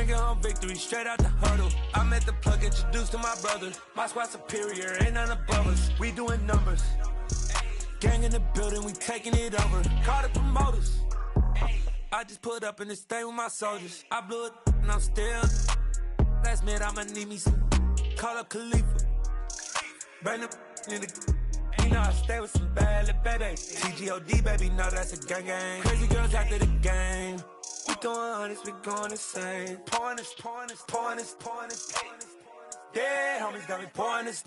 Bringing home victory straight out the huddle. I'm at the plug, introduced to my brother. My squad superior, ain't none above us. We doing numbers. Gang in the building, we taking it over. Call the promoters. I just put up in this thing with my soldiers. I blew it and I'm still. Last minute I'ma need me some. Call up Khalifa. Bring the in the. You know I stay with some bad little babies. TGOD baby, know that's a gang gang. Crazy girls after the game. We throwing hundreds, we going insane. Pouring this. Yeah, homies got me pouring this.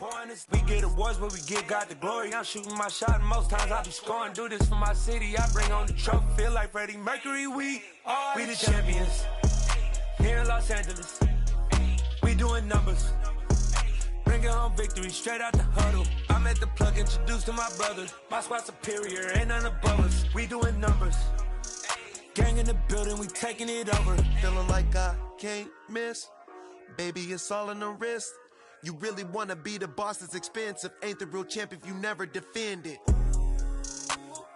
We get awards, but we give God the glory. I'm shooting my shot, and most times I be scoring. Do this for my city, I bring on the trophy. Feel like Freddie Mercury, we the champions. Here in Los Angeles, we doing numbers. Bringing home victory straight out the huddle. I'm at the plug, introduced to my brother. My squad superior, ain't none above us. We doing numbers. Gang in the building, we taking it over. Feeling like I can't miss. Baby, it's all in the wrist. You really wanna be the boss, it's expensive. Ain't the real champ if you never defend it.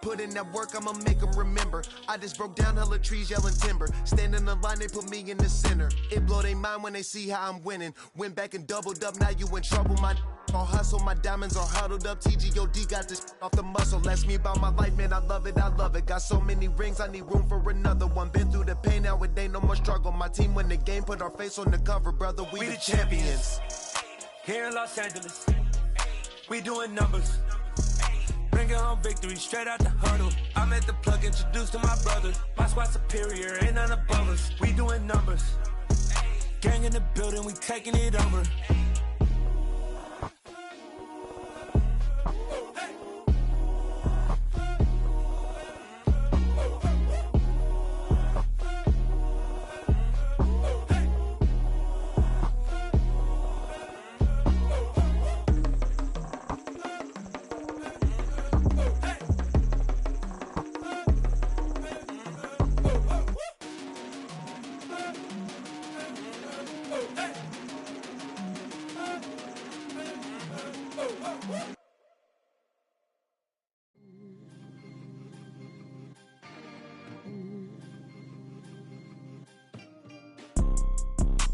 Put in that work, I'ma make them remember. I just broke down hella trees, yelling timber. Stand in the line, they put me in the center. It blow their mind when they see how I'm winning. Went back and doubled up, now you in trouble. My all hustle, my diamonds are huddled up. TGOD got this off the muscle. Ask me about my life, man, I love it. Got so many rings, I need room for another one. Been through the pain, now it ain't no more struggle. My team win the game, put our face on the cover, brother. We the champions. Here in Los Angeles, we doing numbers. Bringing home victory straight out the huddle. I'm at the plug, introduced to my brother. My squad superior, ain't none above us. We doing numbers. Gang in the building, we taking it over.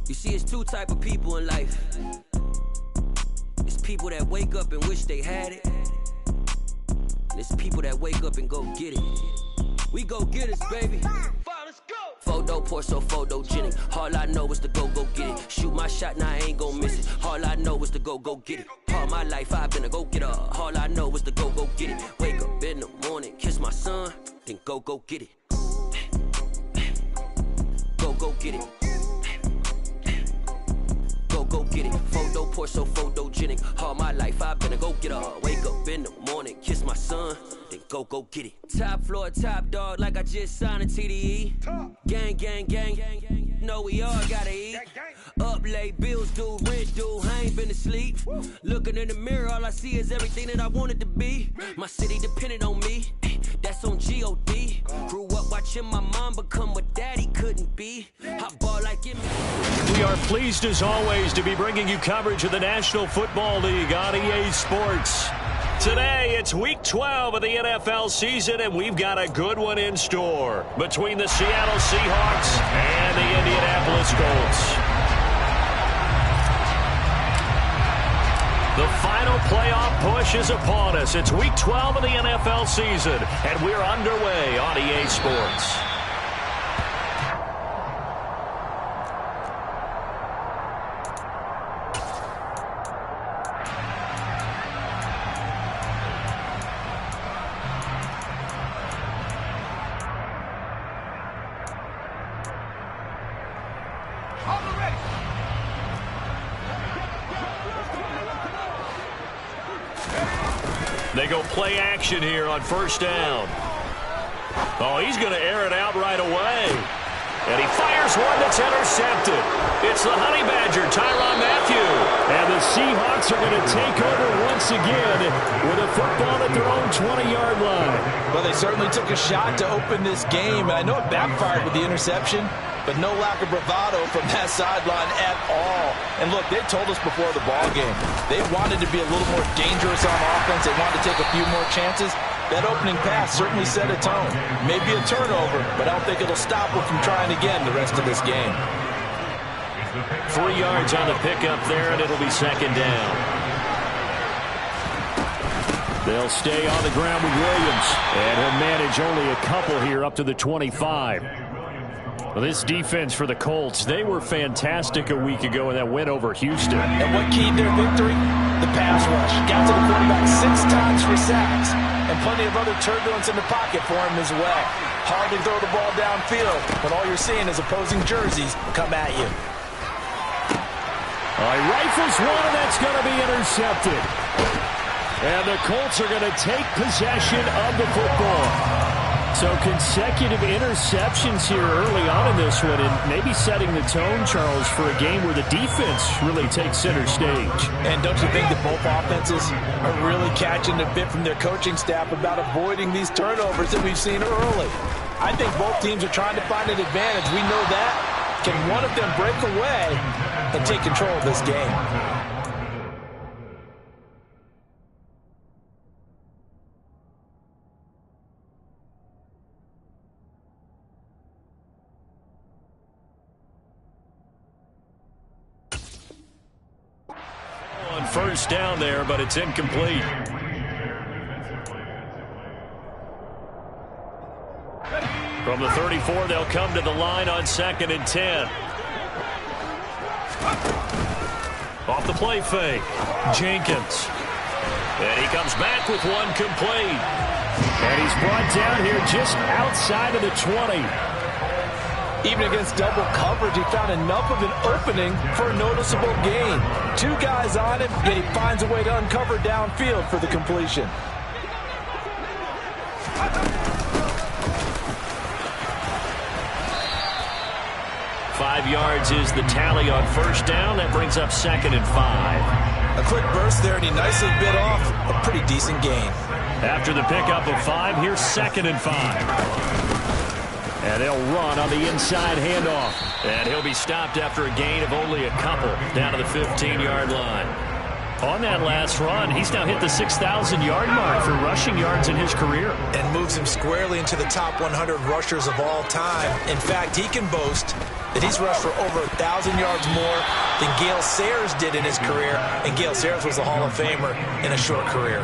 You see, it's two type of people in life. It's people that wake up and wish they had it. And it's people that wake up and go get it. We go get it, baby. Let's go. Photo pour so photogenic. All I know is to go get it. Shoot my shot, now I ain't gon' miss it. All I know is to go get it. All my life I've been a go-getter. All I know is to go get it. Wake up in the morning, kiss my son, then go get it. Go get it. Go get it. Photo pour so photogenic. All my life I've been a go-getter. Wake up in the morning, kiss my son, then go get it. Top floor, top dog, like I just signed a TDE. Gang. Know we all gotta eat. Up late, bills due, rent due, I ain't been asleep. Looking in the mirror, all I see is everything that I wanted to be. My city depended on me, that's on G.O.D. Grew up watching my mom become what daddy couldn't be. I ball like it. We are pleased as always to be bringing you coverage of the National Football League on EA Sports. Today, it's Week 12 of the NFL season, and we've got a good one in store between the Seattle Seahawks and the Indianapolis Colts. The final playoff push is upon us. It's Week 12 of the NFL season, and we're underway on EA Sports. They go play action here on first down. Oh, he's going to air it out right away. And he fires one that's intercepted. It's the Honey Badger, Tyrann Mathieu. And the Seahawks are going to take over once again with a football at their own 20-yard line. Well, they certainly took a shot to open this game, and I know it backfired with the interception, but no lack of bravado from that sideline at all. And look, they told us before the ball game, they wanted to be a little more dangerous on offense. They wanted to take a few more chances. That opening pass certainly set a tone. Maybe a turnover, but I don't think it'll stop them from trying again the rest of this game. 3 yards on the pickup there, and it'll be second down. They'll stay on the ground with Williams, and he'll manage only a couple here up to the 25. Well, this defense for the Colts, they were fantastic a week ago in that win over Houston. And what keyed their victory? The pass rush. Got to the quarterback 6 times for sacks, and plenty of other turbulence in the pocket for him as well. Hard to throw the ball downfield when all you're seeing is opposing jerseys come at you. All right, rifles one, and that's going to be intercepted. And the Colts are going to take possession of the football. So consecutive interceptions here early on in this one, and maybe setting the tone, Charles, for a game where the defense really takes center stage. And don't you think that both offenses are really catching the bit from their coaching staff about avoiding these turnovers that we've seen early? I think both teams are trying to find an advantage. We know that. Can one of them break away and take control of this game? First down there, but it's incomplete. From the 34, they'll come to the line on 2nd and 10. Off the play fake, Jenkins. And he comes back with one complete. And he's brought down here just outside of the 20. Even against double coverage, he found enough of an opening for a noticeable gain. 2 guys on him, yet he finds a way to uncover downfield for the completion. Five yards is the tally on first down. That brings up 2nd and 5. A quick burst there, and he nicely bit off a pretty decent gain. After the pickup of 5, here's 2nd and 5. And they'll run on the inside handoff. And he'll be stopped after a gain of only a couple down to the 15-yard line. On that last run, he's now hit the 6,000-yard mark for rushing yards in his career. And moves him squarely into the top 100 rushers of all time. In fact, he can boast that he's rushed for over 1,000 yards more than Gale Sayers did in his career. And Gale Sayers was a Hall of Famer in a short career.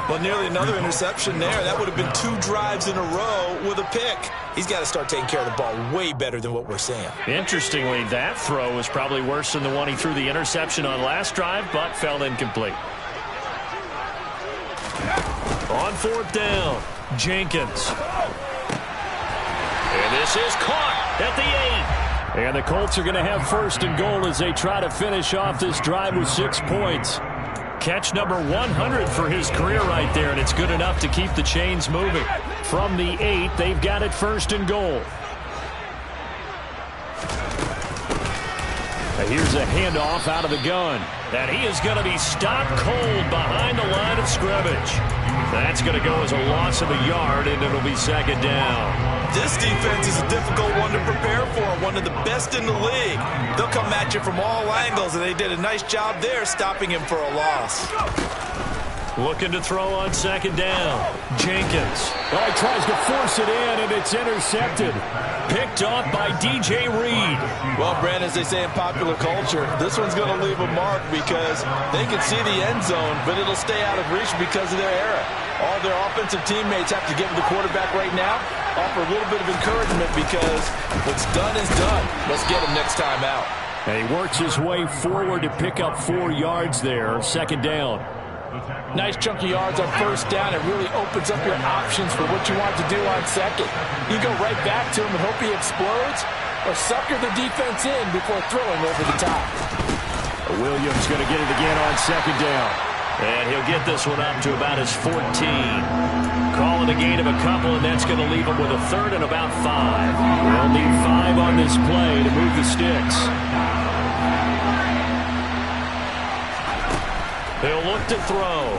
Well, nearly another interception there. That would have been 2 drives in a row with a pick. He's got to start taking care of the ball way better than what we're seeing. Interestingly, that throw was probably worse than the one he threw the interception on last drive, but fell incomplete. On 4th down, Jenkins. And this is caught at the 8. And the Colts are going to have 1st and goal as they try to finish off this drive with 6 points. Catch number 100 for his career right there, and it's good enough to keep the chains moving. From the 8, they've got it 1st and goal. Now here's a handoff out of the gun. And he is going to be stopped cold behind the line of scrimmage. That's going to go as a loss of a yard, and it'll be 2nd down. This defense is a difficult one to prepare for, one of the best in the league. They'll come at you from all angles, and they did a nice job there stopping him for a loss. Looking to throw on 2nd down. Jenkins. Well, he tries to force it in, and it's intercepted. Picked off by DJ Reed. Well, Brandon, as they say in popular culture, this one's going to leave a mark because they can see the end zone, but it'll stay out of reach because of their error. All their offensive teammates have to give the quarterback right now, offer a little bit of encouragement because what's done is done. Let's get him next time out. And he works his way forward to pick up 4 yards there. 2nd down. Nice chunky yards on 1st down. It really opens up your options for what you want to do on 2nd. You go right back to him and hope he explodes, or sucker the defense in before throwing over the top. Williams going to get it again on 2nd down. And he'll get this one up to about his 14. Calling a gain of a couple, and that's going to leave him with a 3rd and about 5. They'll need 5 on this play to move the sticks. They'll look to throw.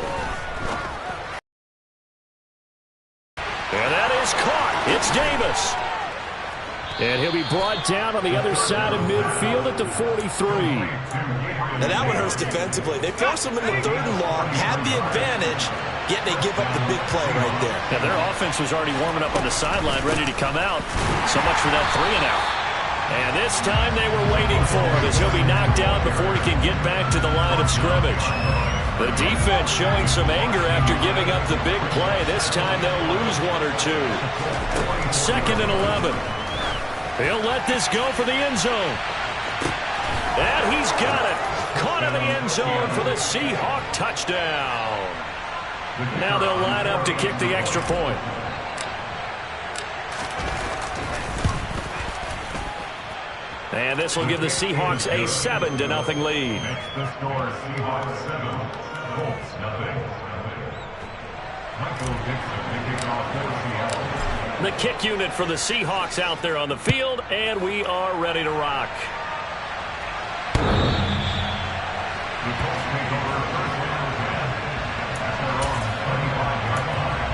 And that is caught. It's Davis. And he'll be brought down on the other side of midfield at the 43. Now that one hurts defensively. They force him into 3rd and long, have the advantage, yet they give up the big play right there. Yeah, their offense was already warming up on the sideline, ready to come out. So much for that 3 and out. And this time they were waiting for him as he'll be knocked out before he can get back to the line of scrimmage. The defense showing some anger after giving up the big play. This time they'll lose one or two. 2nd and 11. He'll let this go for the end zone. And he's got it. Caught in the end zone for the Seahawk touchdown. Now they'll line up to kick the extra point. And this will give the Seahawks a 7-0 lead. Next, the score, Seahawks 7, Colts 0. Michael Dixon kicking off for Seattle. The kick unit for the Seahawks out there on the field, and we are ready to rock. The Colts take over first down 10 at their own 25-yard line.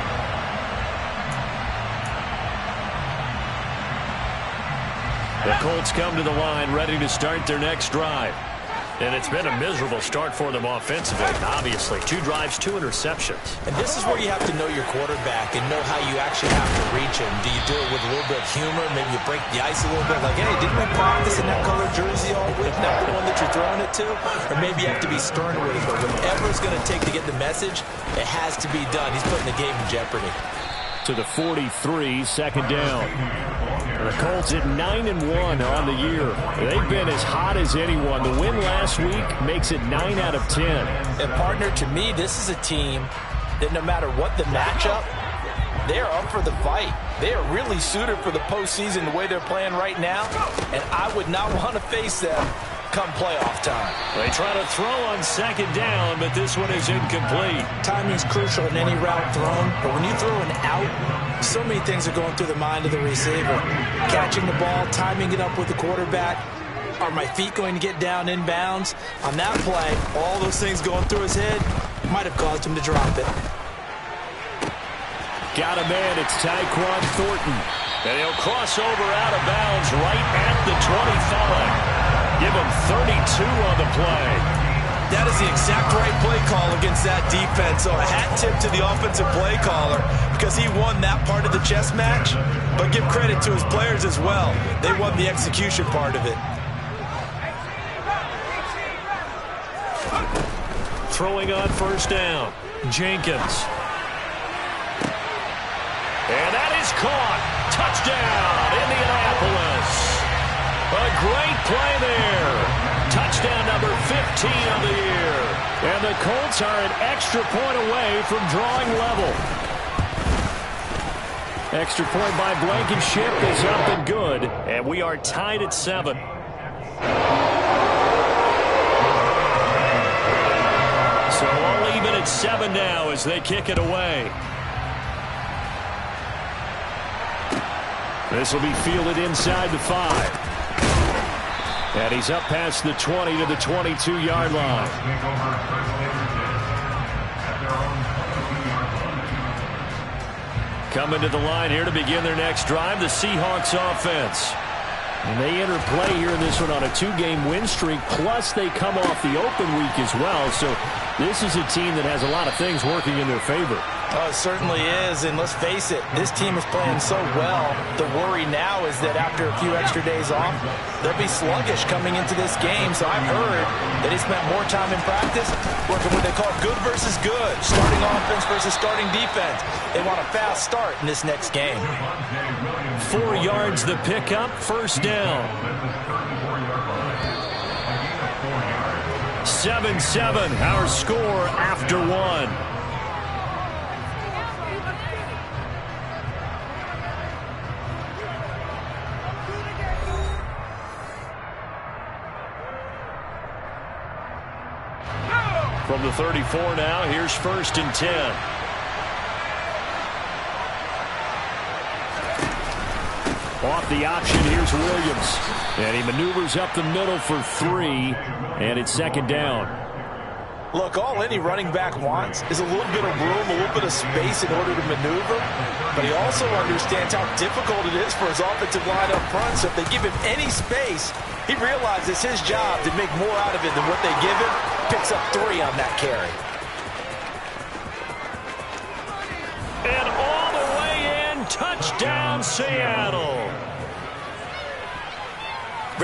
The Colts come to the line ready to start their next drive. And it's been a miserable start for them offensively, obviously. 2 drives, 2 interceptions. And this is where you have to know your quarterback and know how you actually have to reach him. Do you do it with a little bit of humor? Maybe you break the ice a little bit, like, hey, didn't we practice in that colored jersey all week? Not the one that you're throwing it to? Or maybe you have to be stern with it. But whatever it's going to take to get the message, it has to be done. He's putting the game in jeopardy. To the 43, 2nd down. The Colts at 9-1 on the year. They've been as hot as anyone. The win last week makes it 9 out of 10. And partner, to me, this is a team that no matter what the matchup, they're up for the fight. They are really suited for the postseason the way they're playing right now. And I would not want to face them come playoff time. They try to throw on 2nd down, but this one is incomplete. Timing is crucial in any route thrown, but when you throw an out, so many things are going through the mind of the receiver. Catching the ball, timing it up with the quarterback. Are my feet going to get down in bounds? On that play, all those things going through his head might have caused him to drop it. Got a man, it's Tyquan Thornton. And he'll cross over out of bounds right at the 25. Give him 32 on the play. That is the exact right play call against that defense. So a hat tip to the offensive play caller because he won that part of the chess match. But give credit to his players as well. They won the execution part of it. Throwing on 1st down. Jenkins. And that is caught. Touchdown, Indianapolis. A great play there. Touchdown number 15 of the year. And the Colts are an extra point away from drawing level. Extra point by Blankenship is up and good. And we are tied at 7. So all even at 7 now as they kick it away. This will be fielded inside the 5. And he's up past the 20 to the 22-yard line. Coming to the line here to begin their next drive, the Seahawks offense. And they enter play here in this one on a 2-game win streak, plus they come off the open week as well. So this is a team that has a lot of things working in their favor. Oh, it certainly is, and let's face it, this team is playing so well. The worry now is that after a few extra days off, they'll be sluggish coming into this game. So I've heard that he spent more time in practice working what they call good versus good, starting offense versus starting defense. They want a fast start in this next game. 4 yards the pickup, 1st down. 7-7, our score after 1. From the 34 now, here's 1st and 10. Off the option, here's Williams. And he maneuvers up the middle for 3, and it's 2nd down. Look, all any running back wants is a little bit of room, a little bit of space in order to maneuver. But he also understands how difficult it is for his offensive line up front. So if they give him any space, he realizes it's his job to make more out of it than what they give him. Picks up 3 on that carry. And all the way in, touchdown Seattle.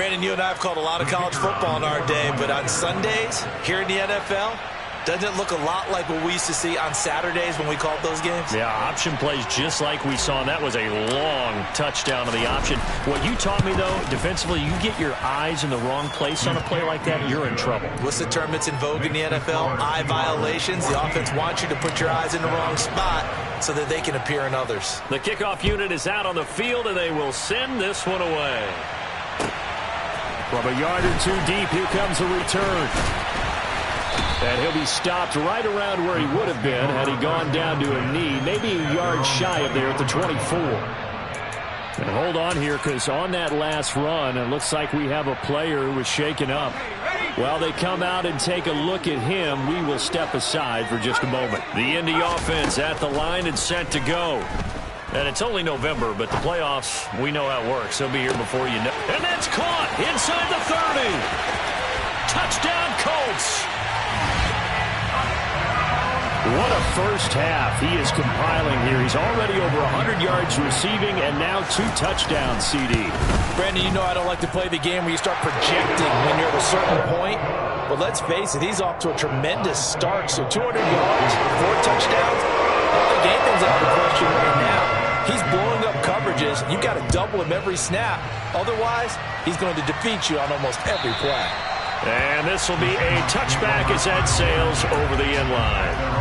Brandon, you and I have called a lot of college football in our day, but on Sundays here in the NFL, doesn't it look a lot like what we used to see on Saturdays when we called those games? Yeah, option plays just like we saw. And that was a long touchdown to the option. What you taught me, though, defensively, you get your eyes in the wrong place on a play like that, you're in trouble. What's the term that's in vogue in the NFL? Eye violations. The offense wants you to put your eyes in the wrong spot so that they can appear in others. The kickoff unit is out on the field, and they will send this one away. From a yard or two deep, here comes a return. And he'll be stopped right around where he would have been had he gone down to a knee, maybe a yard shy of there at the 24. And hold on here, because on that last run, it looks like we have a player who was shaken up. While they come out and take a look at him, we will step aside for just a moment. The Indy offense at the line and set to go. And it's only November, but the playoffs, we know how it works. They'll be here before you know. And that's caught inside the 30. Touchdown, Colts. What a first half he is compiling here. He's already over 100 yards receiving and now 2 touchdowns, CD. Brandon, you know I don't like to play the game where you start projecting when you're at a certain point. But let's face it, he's off to a tremendous start. So 200 yards, 4 touchdowns. I don't think anything's out of the question right now. He's blowing up coverages. You've got to double him every snap. Otherwise, he's going to defeat you on almost every play. And this will be a touchback as that sails over the end line.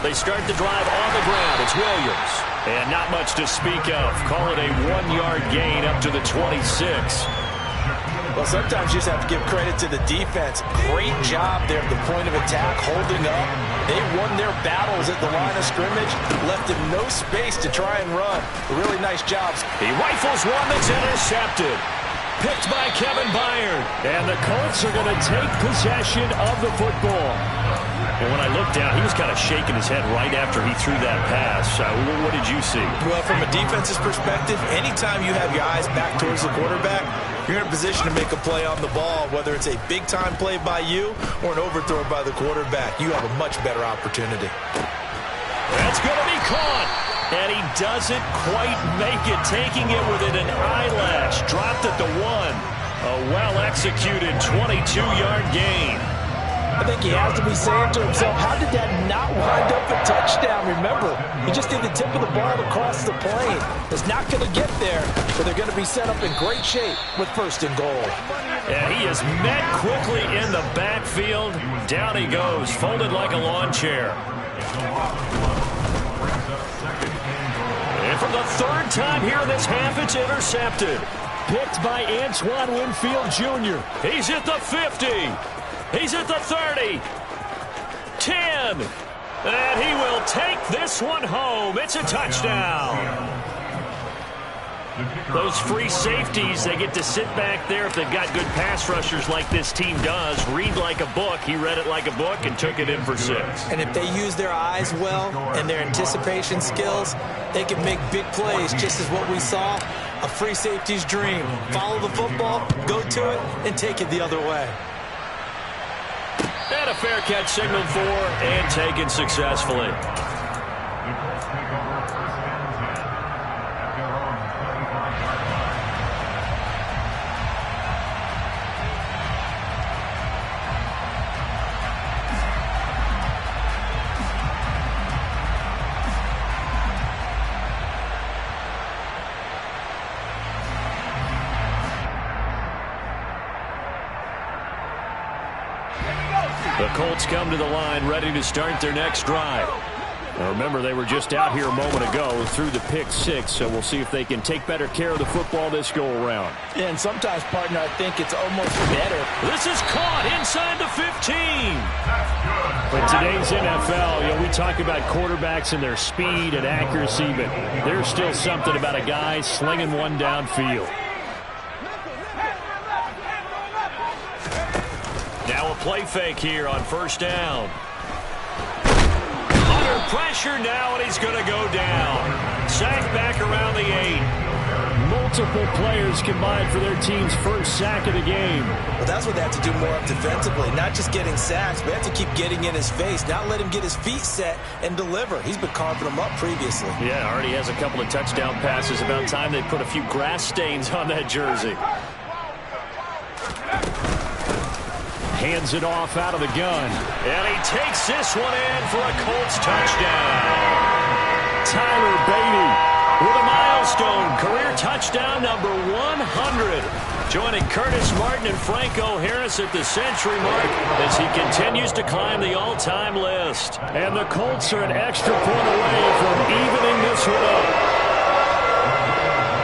They start the drive on the ground. It's Williams. And not much to speak of. Call it a 1-yard gain up to the 26. Well, sometimes you just have to give credit to the defense. Great job there at the point of attack, holding up. They won their battles at the line of scrimmage, left them no space to try and run. Really nice jobs. He rifles one that's intercepted. Picked by Kevin Byard. And the Colts are going to take possession of the football. And when I looked down, he was kind of shaking his head right after he threw that pass. What did you see? Well, from a defense's perspective, anytime you have your eyes back towards the quarterback, you're in a position to make a play on the ball, whether it's a big-time play by you or an overthrow by the quarterback. You have a much better opportunity. That's going to be caught. And he doesn't quite make it, taking it within an eyelash. Dropped at the 1. A well-executed 22-yard gain. I think he has to be saying to himself, how did that not wind up a touchdown? Remember, he just did the tip of the ball across the plane. It's not going to get there, but they're going to be set up in great shape with 1st and goal. And he is met quickly in the backfield. Down he goes, folded like a lawn chair. And for the 3rd time here in this half, it's intercepted. Picked by Antoine Winfield Jr. He's at the 50. He's at the 30. 10. And he will take this one home. It's a touchdown. Those free safeties, they get to sit back there if they've got good pass rushers like this team does. Read like a book. He read it like a book and took it in for 6. And if they use their eyes well and their anticipation skills, they can make big plays, just as what we saw. A free safety's dream. Follow the football, go to it, and take it the other way. And a fair catch signaled for and taken successfully. The Colts come to the line ready to start their next drive. Now remember, they were just out here a moment ago through the pick 6, so we'll see if they can take better care of the football this go-around. Yeah, and sometimes, partner, I think it's almost better. This is caught inside the 15. But today's NFL, we talk about quarterbacks and their speed and accuracy, but there's still something about a guy slinging one downfield. Now a play fake here on 1st down. Under pressure now, and he's going to go down. sack back around the 8. Multiple players combined for their team's first sack of the game. Well, that's what they have to do more of defensively. Not just getting sacks, but they have to keep getting in his face. Not let him get his feet set and deliver. He's been carving them up previously. Yeah, already has a couple of touchdown passes. About time they put a few grass stains on that jersey. Hands it off out of the gun. And he takes this one in for a Colts touchdown. Tyler Beatty with a milestone career touchdown number 100. Joining Curtis Martin and Franco Harris at the century mark as he continues to climb the all-time list. And the Colts are an extra point away from evening this one up.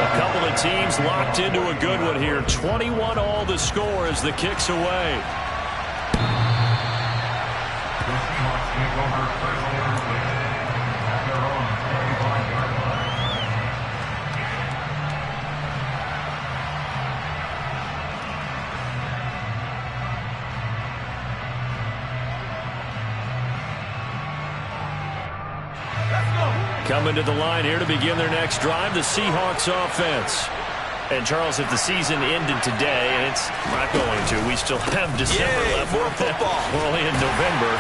A couple of teams locked into a good one here. 21 all the score as the kick's away. Coming to the line here to begin their next drive, the Seahawks offense. And, Charles, if the season ended today, and it's not going to, we still have December left. More football. We're only in November.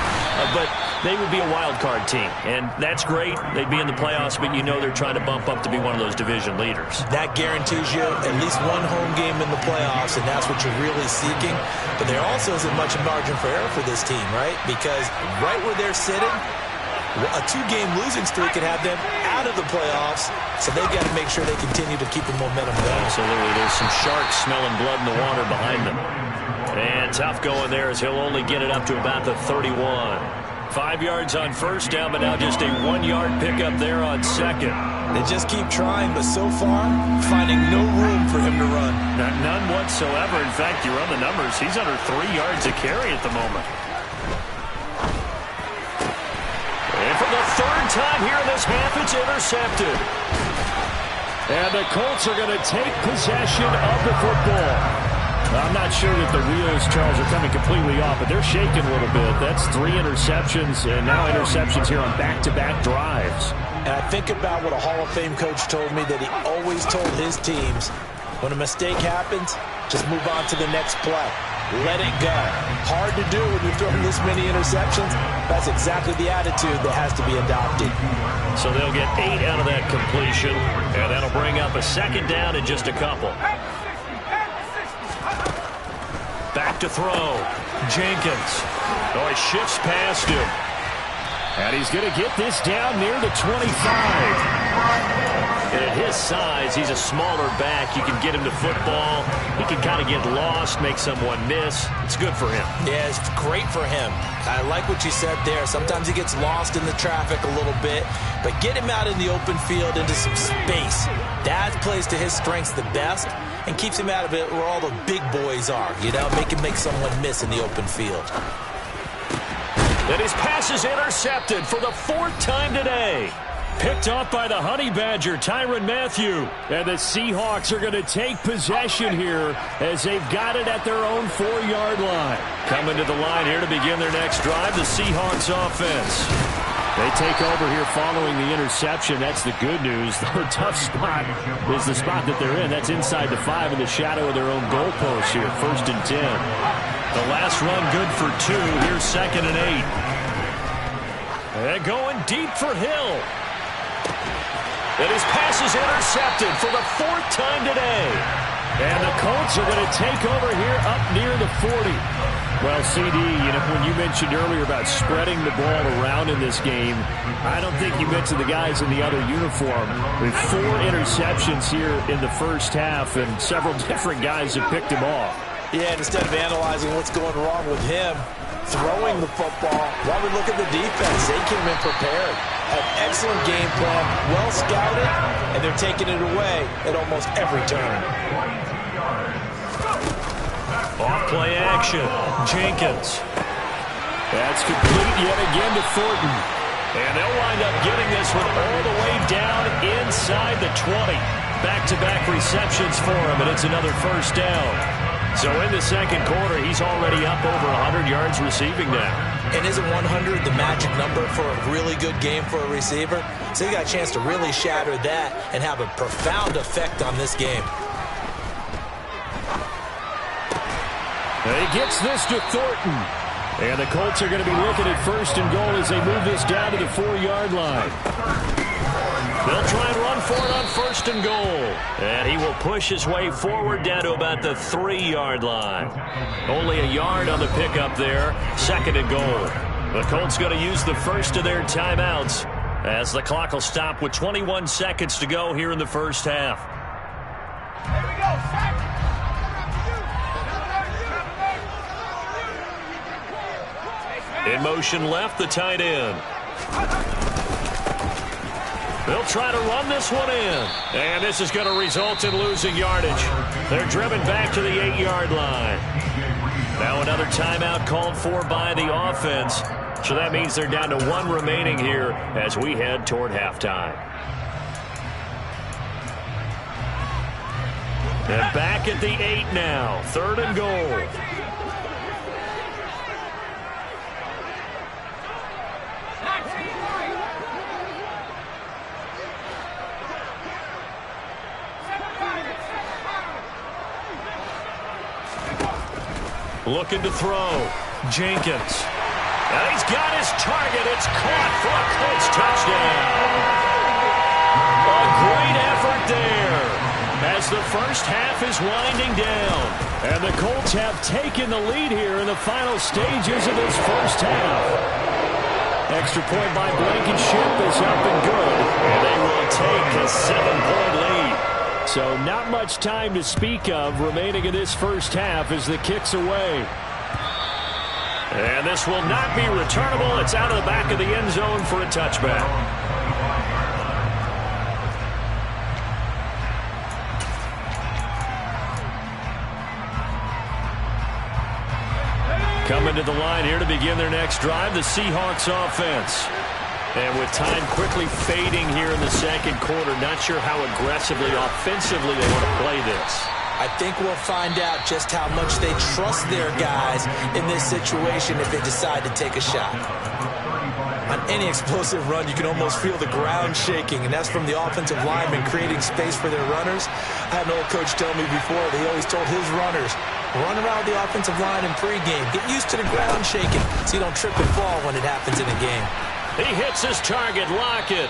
But they would be a wild card team, and that's great. They'd be in the playoffs, but you know they're trying to bump up to be one of those division leaders. That guarantees you at least one home game in the playoffs, and that's what you're really seeking. But there also isn't much margin for error for this team, right? Because right where they're sitting, a 2-game losing streak could have them out of the playoffs, so they've got to make sure they continue to keep the momentum going. Absolutely. There's some sharks smelling blood in the water behind them. And tough going there as he'll only get it up to about the 31. 5 yards on first down, but now just a 1-yard pickup there on second. They just keep trying, but so far, finding no room for him to run. None whatsoever. In fact, you run the numbers, he's under 3 yards a carry at the moment. And for the third time here in this half, it's intercepted. And the Colts are going to take possession of the football. I'm not sure that the wheels, Charles, are coming completely off, but they're shaking a little bit. That's 3 interceptions, and now interceptions here on back-to-back drives. And I think about what a Hall of Fame coach told me, that he always told his teams, when a mistake happens, just move on to the next play. Let it go. Hard to do when you've thrown this many interceptions. That's exactly the attitude that has to be adopted. So they'll get 8 out of that completion, and that'll bring up a second down in just a couple. Back to throw. Jenkins. Oh, he shifts past him. And he's going to get this down near the 25. And at his size, he's a smaller back. You can get him to football. He can kind of get lost, make someone miss. It's good for him. Yeah, it's great for him. I like what you said there. Sometimes he gets lost in the traffic a little bit, but get him out in the open field into some space. That plays to his strengths the best and keeps him out of it where all the big boys are. You know, make him make someone miss in the open field. And his pass is intercepted for the 4th time today. Picked off by the Honey Badger, Tyrann Mathieu. And the Seahawks are going to take possession here as they've got it at their own 4-yard line. Coming to the line here to begin their next drive, the Seahawks offense. They take over here following the interception. That's the good news. Their tough spot is the spot that they're in. That's inside the 5 in the shadow of their own goalpost here. 1st and 10. The last run good for 2. Here's 2nd and 8. And going deep for Hill. And his pass is intercepted for the 4th time today. And the Colts are going to take over here up near the 40. Well, CD, you know, when you mentioned earlier about spreading the ball around in this game, I don't think you mentioned the guys in the other uniform. With 4 interceptions here in the first half, and several different guys have picked him off. Yeah, and instead of analyzing what's going wrong with him, throwing the football, while we look at the defense, they came in prepared. An excellent game plan, well scouted, and they're taking it away at almost every turn. Off-play action. Jenkins. That's complete yet again to Thornton. And they'll wind up getting this one all the way down inside the 20. Back-to-back receptions for him, and it's another 1st down. So in the second quarter, he's already up over 100 yards receiving now. And isn't 100 the magic number for a really good game for a receiver? So he got a chance to really shatter that and have a profound effect on this game. He gets this to Thornton. And the Colts are going to be looking at first and goal as they move this down to the 4-yard line. They'll try and run for it on first and goal. And he will push his way forward down to about the 3-yard line. Only a yard on the pickup there. Second and goal. The Colts going to use the first of their timeouts as the clock will stop with 21 seconds to go here in the first half. Here we go, Sack. In motion left, the tight end. They'll try to run this one in. And this is going to result in losing yardage. They're driven back to the 8-yard line. Now another timeout called for by the offense. So that means they're down to 1 remaining here as we head toward halftime. And back at the 8 now. Third and goal. Looking to throw. Jenkins. And he's got his target. It's caught for a Colts touchdown. A great effort there as the first half is winding down. And the Colts have taken the lead here in the final stages of this first half. Extra point by Blankenship is up and good. And they will take a 7-point lead. So not much time to speak of remaining in this first half as the kick's away. And this will not be returnable. It's out of the back of the end zone for a touchback. Coming to the line here to begin their next drive, the Seahawks offense. And with time quickly fading here in the second quarter, not sure how aggressively, offensively they want to play this. I think we'll find out just how much they trust their guys in this situation if they decide to take a shot. On any explosive run, you can almost feel the ground shaking, and that's from the offensive linemen creating space for their runners. I had an old coach tell me before that he always told his runners, run around the offensive line in pregame. Get used to the ground shaking so you don't trip and fall when it happens in a game. He hits his target, Lockett.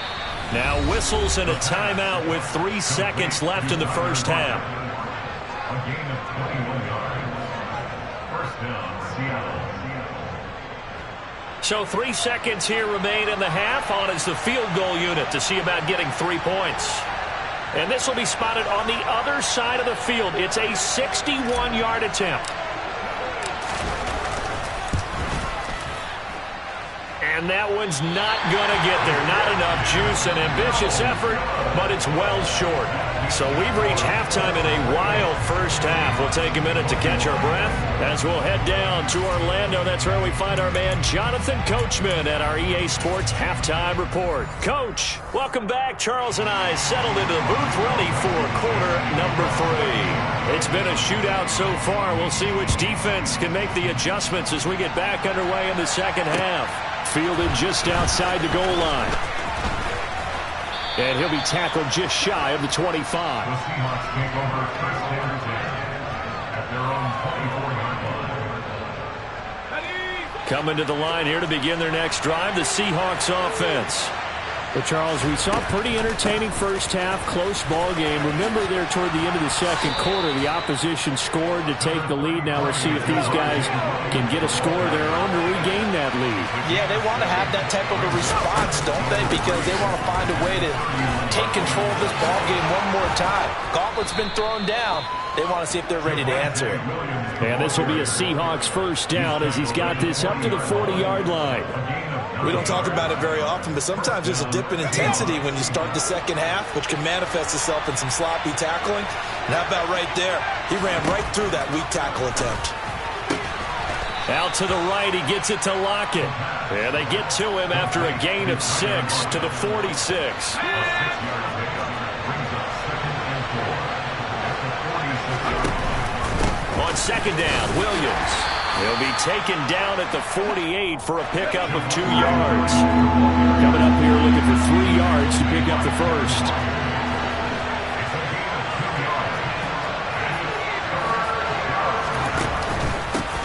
Now whistles and a timeout with 3 seconds left in the first half. A gain of 21 yards. First down, Seattle. So 3 seconds here remain in the half. On is the field goal unit to see about getting 3 points. And this will be spotted on the other side of the field. It's a 61-yard attempt. And that one's not going to get there. Not enough juice. An ambitious effort, but it's well short. So we've reached halftime in a wild first half. We'll take a minute to catch our breath as we'll head down to Orlando. That's where we find our man Jonathan Coachman at our EA Sports Halftime Report. Coach, welcome back. Charles and I settled into the booth ready for quarter number 3. It's been a shootout so far. We'll see which defense can make the adjustments as we get back underway in the second half. Fielded just outside the goal line. And he'll be tackled just shy of the 25. The Seahawks take over first and 10 at their own 24-yard line. Coming to the line here to begin their next drive, the Seahawks offense. But, Charles, we saw a pretty entertaining first half, close ball game. Remember there toward the end of the second quarter, the opposition scored to take the lead. Now we'll see if these guys can get a score of their own to regain that lead. Yeah, they want to have that type of a response, don't they? Because they want to find a way to take control of this ball game one more time. Gauntlet's been thrown down. They want to see if they're ready to answer it. And this will be a Seahawks first down as he's got this up to the 40-yard line. We don't talk about it very often, but sometimes there's a dip in intensity when you start the second half, which can manifest itself in some sloppy tackling. And how about right there? He ran right through that weak tackle attempt. Out to the right, he gets it to Lockett. And they get to him after a gain of 6 to the 46. On second down. Williams. He'll be taken down at the 48 for a pickup of 2 yards. Coming up here looking for 3 yards to pick up the first.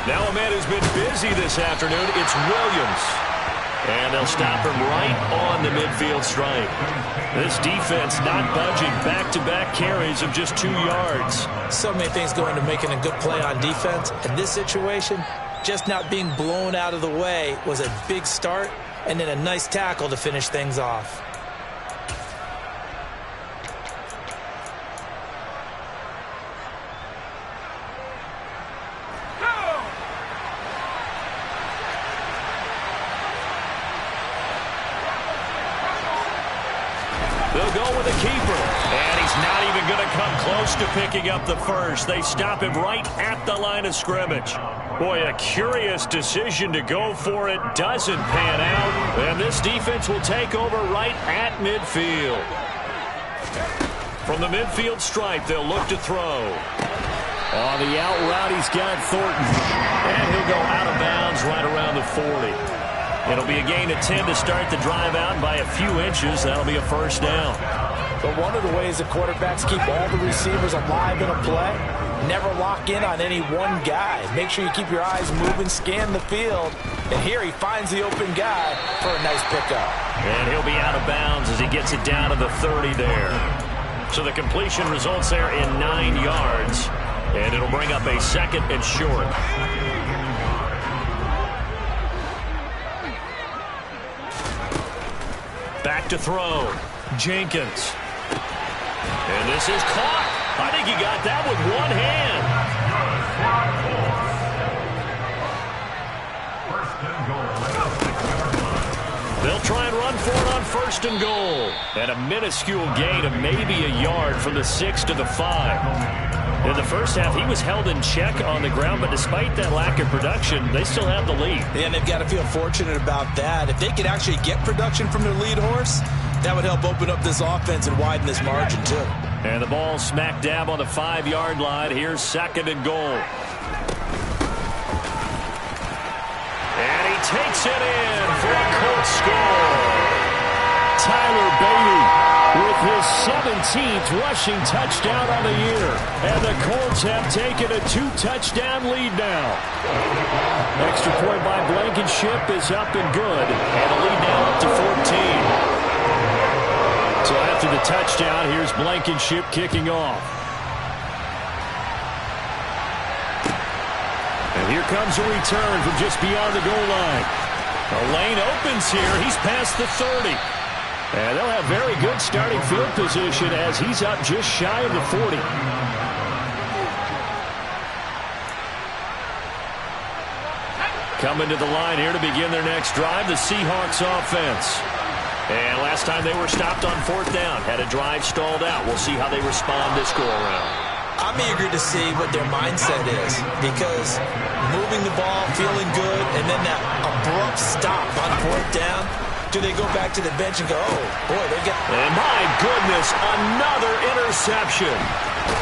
Now a man who's been busy this afternoon, it's Williams. And they'll stop him right on the midfield stripe. This defense not budging. Back-to-back carries of just 2 yards. So many things go into making a good play on defense. In this situation, just not being blown out of the way was a big start, and then a nice tackle to finish things off. They'll go with a keeper. And he's not even going to come close to picking up the first. They stop him right at the line of scrimmage. Boy, a curious decision to go for it. Doesn't pan out. And this defense will take over right at midfield. From the midfield stripe, they'll look to throw. On the out route, he's got Thornton. And he'll go out of bounds right around the 40. It'll be a gain of 10 to start the drive out by a few inches. That'll be a first down. But one of the ways the quarterbacks keep all the receivers alive in a play, never lock in on any one guy. Make sure you keep your eyes moving, scan the field. And here he finds the open guy for a nice pickup. And he'll be out of bounds as he gets it down to the 30 there. So the completion results there in 9 yards. And it'll bring up a second and short. Back to throw. Jenkins. And this is caught. I think he got that with one hand. They'll try and run for it on first and goal. And a minuscule gain of maybe a yard from the 6 to the 5. In the first half, he was held in check on the ground, but despite that lack of production, they still have the lead. And they've got to feel fortunate about that. If they could actually get production from their lead horse, that would help open up this offense and widen this margin, too. And the ball smack dab on the 5-yard line. Here's second and goal. And he takes it in for a Colts score. Tyler Beatty with his 17th rushing touchdown on the year. And the Colts have taken a 2-touchdown lead now. Extra point by Blankenship is up and good. And the lead now up to 14. So after the touchdown, here's Blankenship kicking off. And here comes a return from just beyond the goal line. The lane opens here. He's past the 30. And they'll have very good starting field position as he's up just shy of the 40. Coming to the line here to begin their next drive, the Seahawks offense. And last time they were stopped on 4th down, had a drive stalled out. We'll see how they respond this go-around. I'm eager to see what their mindset is, because moving the ball, feeling good, and then that abrupt stop on 4th down, do they go back to the bench and go, oh, boy, they get... And my goodness, another interception.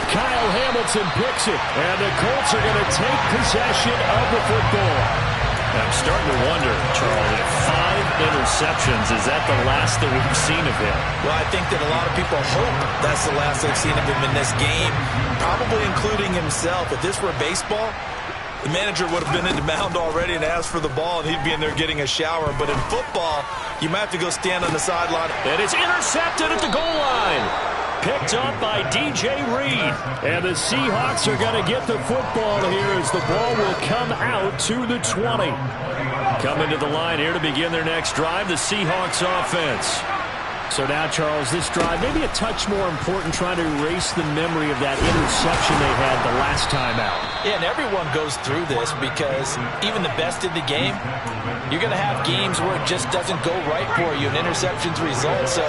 Kyle Hamilton picks it, and the Colts are going to take possession of the football. I'm starting to wonder, Charles, if 5 interceptions, is that the last that we've seen of him? Well, I think that a lot of people hope that's the last they've seen of him in this game, probably including himself. If this were baseball, the manager would have been in the mound already and asked for the ball, and he'd be in there getting a shower. But in football, you might have to go stand on the sideline. And it's intercepted at the goal line. Picked up by DJ Reed. And the Seahawks are going to get the football here as the ball will come out to the 20. Coming to the line here to begin their next drive, the Seahawks offense. So now, Charles, this drive maybe a touch more important, trying to erase the memory of that interception they had the last time out. Yeah, and everyone goes through this because even the best in the game, you're going to have games where it just doesn't go right for you and interceptions result. So,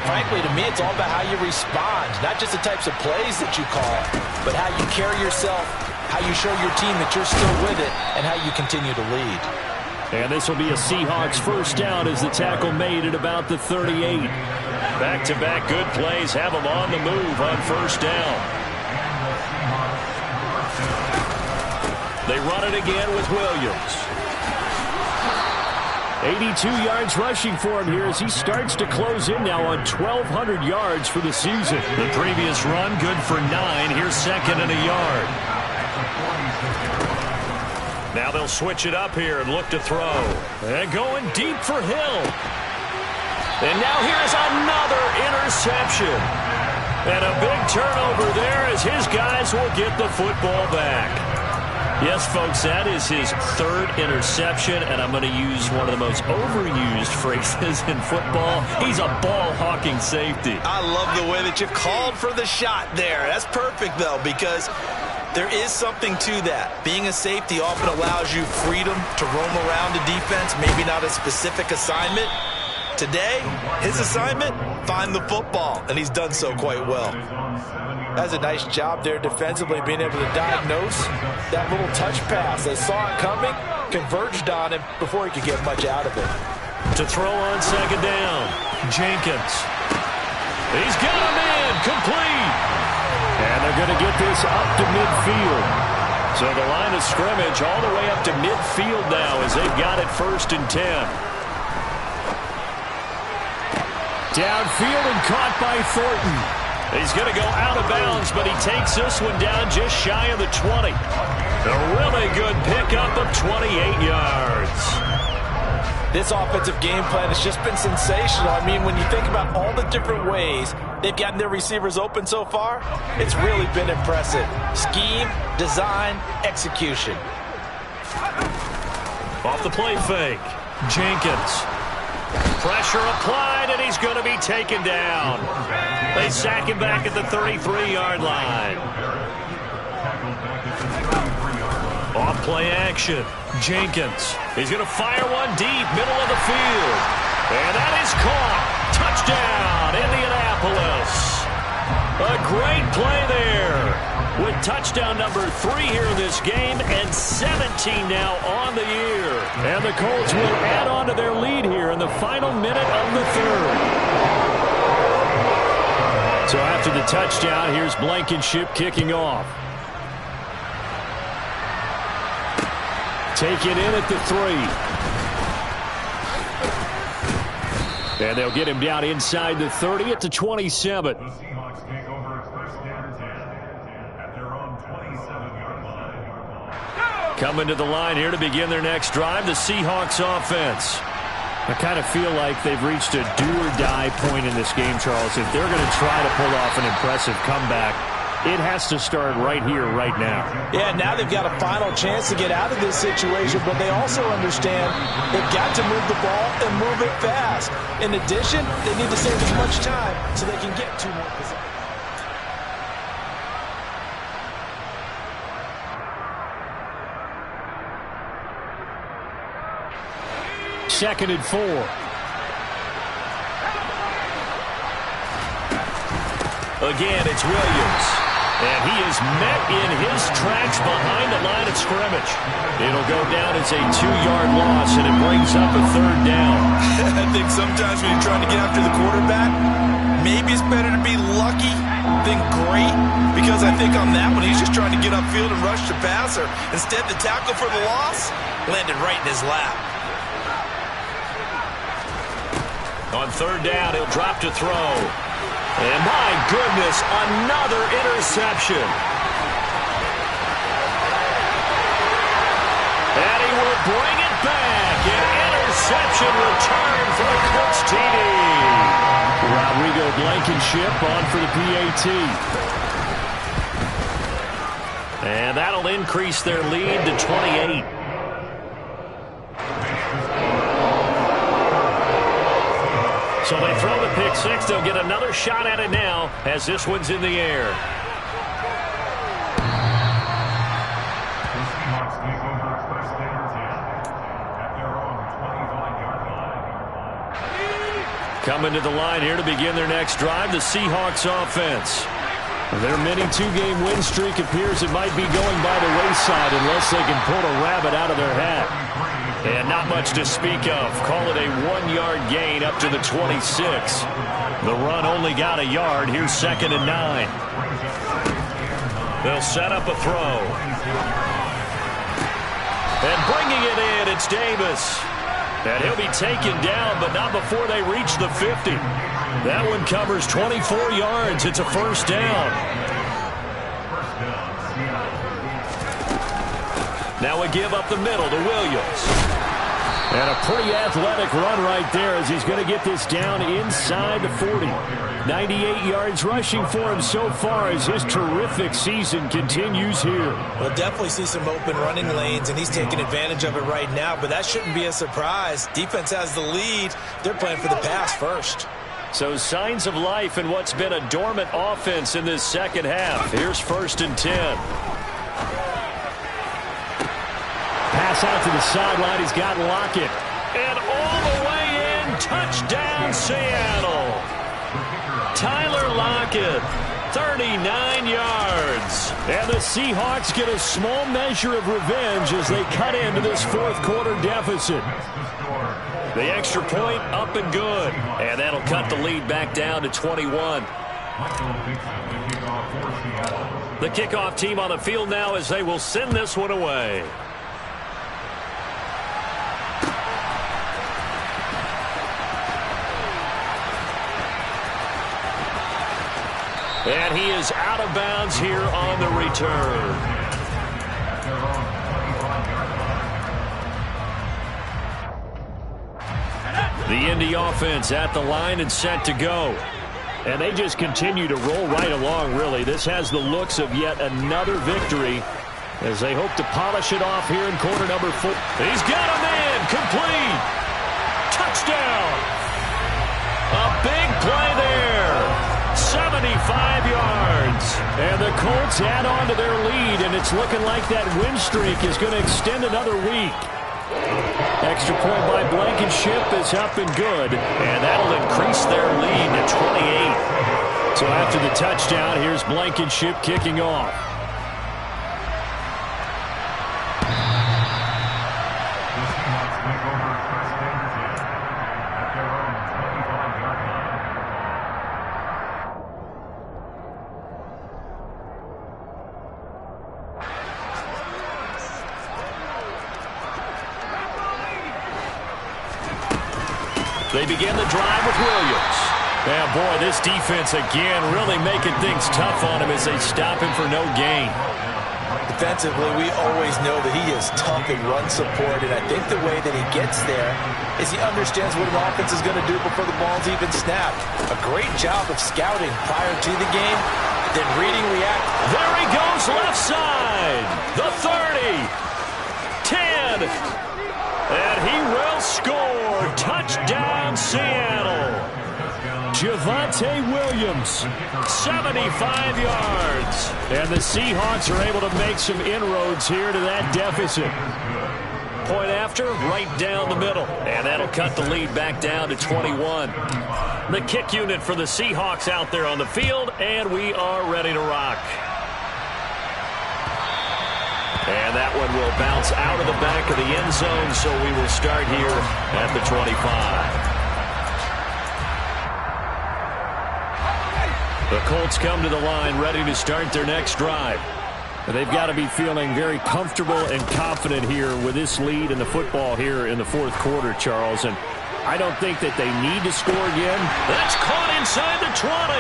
frankly, to me, it's all about how you respond, not just the types of plays that you call, but how you carry yourself, how you show your team that you're still with it, and how you continue to lead. And this will be a Seahawks first down as the tackle made at about the 38. Back-to-back good plays have them on the move on first down. run it again with Williams. 82 yards rushing for him here as he starts to close in now on 1,200 yards for the season. The previous run, good for 9. Here's second and a yard. Now they'll switch it up here and look to throw. And going deep for Hill. And now here's another interception. And a big turnover there as his guys will get the football back. Yes, folks, that is his third interception, and I'm going to use one of the most overused phrases in football. He's a ball-hawking safety. I love the way that you called for the shot there. That's perfect, though, because there is something to that. Being a safety often allows you freedom to roam around the defense, maybe not a specific assignment. Today, his assignment, find the football, and he's done so quite well. That's a nice job there defensively, being able to diagnose that little touch pass. They saw it coming, converged on him before he could get much out of it. To throw on second down, Jenkins. He's got him in, complete. And they're going to get this up to midfield. So the line of scrimmage all the way up to midfield now as they've got it 1st and 10. Downfield and caught by Thornton. He's going to go out of bounds, but he takes this one down just shy of the 20. A really good pickup of 28 yards. This offensive game plan has just been sensational. I mean, when you think about all the different ways they've gotten their receivers open so far, it's really been impressive. Scheme, design, execution. Off the play fake, Jenkins. Pressure applied, and he's going to be taken down. They sack him back at the 33-yard line. Off play action, Jenkins. He's going to fire one deep, middle of the field. And that is caught. Touchdown, Indianapolis. A great play there. With touchdown number 3 here in this game and 17 now on the year. And the Colts will add on to their lead here in the final minute of the 3rd. So after the touchdown, here's Blankenship kicking off. Take it in at the 3. And they'll get him down inside the 30 at the 27. Coming to the line here to begin their next drive, the Seahawks offense. I kind of feel like they've reached a do-or-die point in this game, Charles. If they're going to try to pull off an impressive comeback, it has to start right here, right now. Yeah, now they've got a final chance to get out of this situation, but they also understand they've got to move the ball and move it fast. In addition, they need to save as much time so they can get 2 more possessions. 2nd and 4. Again, it's Williams. And he is met in his tracks behind the line of scrimmage. It'll go down as a 2-yard loss, and it brings up a 3rd down. I think sometimes when you're trying to get after the quarterback, maybe it's better to be lucky than great, because I think on that one, he's just trying to get upfield and rush the passer. Instead, the tackle for the loss landed right in his lap. On 3rd down, he'll drop to throw. And my goodness, another interception. And he will bring it back. An interception return for the Colts TD. Rodrigo Blankenship on for the PAT. And that'll increase their lead to 28. So they throw the pick 6. They'll get another shot at it now as this one's in the air. Coming to the line here to begin their next drive, the Seahawks offense. Their mini 2-game win streak appears it might be going by the wayside unless they can pull a rabbit out of their hat. And not much to speak of. Call it a 1-yard gain up to the 26. The run only got a yard. Here's 2nd and 9. They'll set up a throw. And bringing it in, it's Davis. And he'll be taken down, but not before they reach the 50. That one covers 24 yards. It's a first down. Now we give up the middle to Williams. And a pretty athletic run right there as he's going to get this down inside the 40. 98 yards rushing for him so far as his terrific season continues here. We'll definitely see some open running lanes, and he's taking advantage of it right now, but that shouldn't be a surprise. Defense has the lead. They're playing for the pass first. So signs of life in what's been a dormant offense in this second half. Here's 1st and 10. Pass out to the sideline. He's got Lockett. And all the way in. Touchdown, Seattle. Tyler Lockett, 39 yards. And the Seahawks get a small measure of revenge as they cut into this fourth quarter deficit. The extra point up and good. And that'll cut the lead back down to 21. The kickoff team on the field now as they will send this one away. And he is out of bounds here on the return. The Indy offense at the line and set to go. And they just continue to roll right along, really. This has the looks of yet another victory as they hope to polish it off here in quarter number 4. He's got a man. Complete. Touchdown. A big play there. 75 yards. And the Colts add on to their lead, and it's looking like that win streak is going to extend another week. Extra point by Blankenship is up and good, and that'll increase their lead to 28. So after the touchdown, here's Blankenship kicking off. They begin the drive with Williams. Yeah, boy, this defense again really making things tough on him as they stop him for no gain. Defensively, we always know that he is tough in run support, and I think the way that he gets there is he understands what an offense is going to do before the ball's even snapped. A great job of scouting prior to the game, then reading, react. There he goes, left side. The 30. 10. And he will score. Touchdown, Seattle. Javonte Williams, 75 yards. And the Seahawks are able to make some inroads here to that deficit. Point after, right down the middle. And that'll cut the lead back down to 21. The kick unit for the Seahawks out there on the field, and we are ready to rock. And that one will bounce out of the back of the end zone, so we will start here at the 25. The Colts come to the line ready to start their next drive. They've got to be feeling very comfortable and confident here with this lead in the football here in the fourth quarter, Charles. And I don't think that they need to score again. That's caught inside the 20.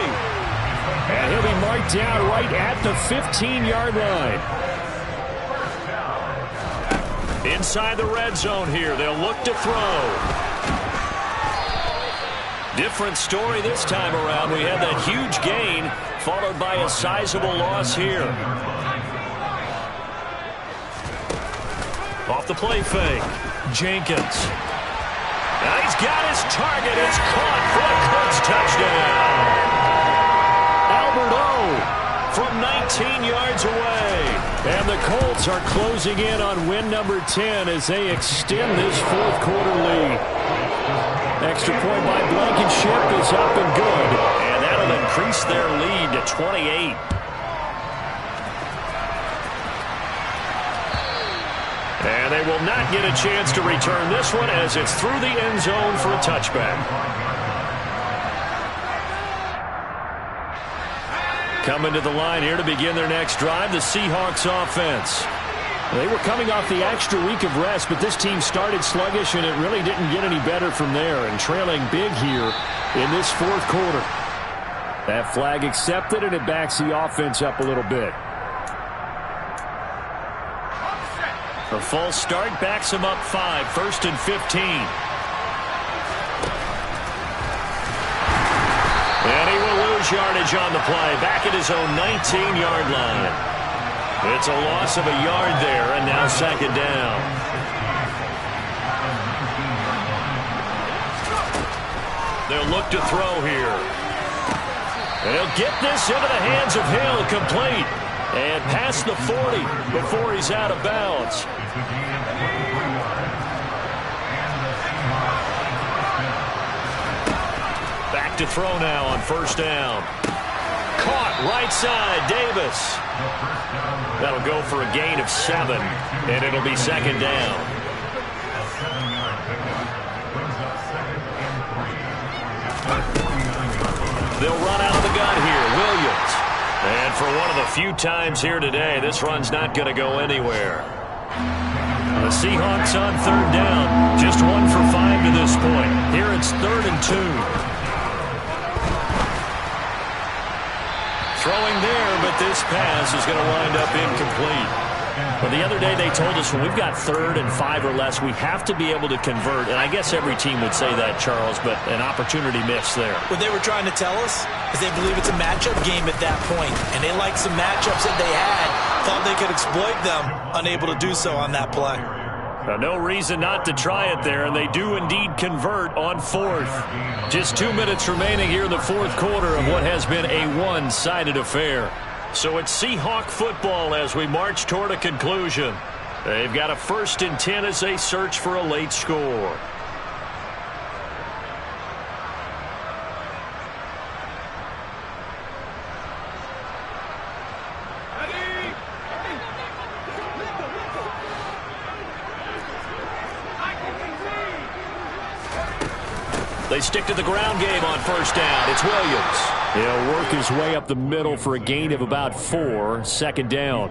And he'll be marked down right at the 15-yard line. Inside the red zone here, they'll look to throw. Different story this time around. We had that huge gain followed by a sizable loss here. Off the play fake, Jenkins. Now he's got his target. It's caught for a Colts touchdown. Albert O from 19 yards away. And the Colts are closing in on win number 10 as they extend this fourth quarter lead. Extra point by Blankenship is up and good. And that'll increase their lead to 28. And they will not get a chance to return this one as it's through the end zone for a touchback. Coming to the line here to begin their next drive, the Seahawks offense. They were coming off the extra week of rest, but this team started sluggish, and it really didn't get any better from there, and trailing big here in this fourth quarter. That flag accepted, and it backs the offense up a little bit. A false start backs him up 5, 1st and 15. And he will lose yardage on the play, back at his own 19-yard line. It's a loss of a yard there, and now second down. They'll look to throw here. And he'll get this into the hands of Hill, complete. And past the 40 before he's out of bounds. Back to throw now on first down. Caught right side, Davis. That'll go for a gain of 7, and it'll be second down. They'll run out of the gun here, Williams. And for one of the few times here today, this run's not going to go anywhere. The Seahawks on third down, just 1 for 5 to this point. Here it's 3rd and 2. Throwing there, but this pass is going to wind up incomplete. Well, the other day they told us when we've got 3rd and 5 or less, we have to be able to convert. And I guess every team would say that, Charles, but an opportunity missed there. What they were trying to tell us is they believe it's a matchup game at that point. And they liked some matchups that they had, thought they could exploit them, unable to do so on that play. No reason not to try it there, and they do indeed convert on 4th. Just 2 minutes remaining here in the fourth quarter of what has been a one-sided affair. So it's Seahawk football as we march toward a conclusion. They've got a 1st and 10 as they search for a late score. They stick to the ground game on first down. It's Williams. He'll work his way up the middle for a gain of about 4, second down.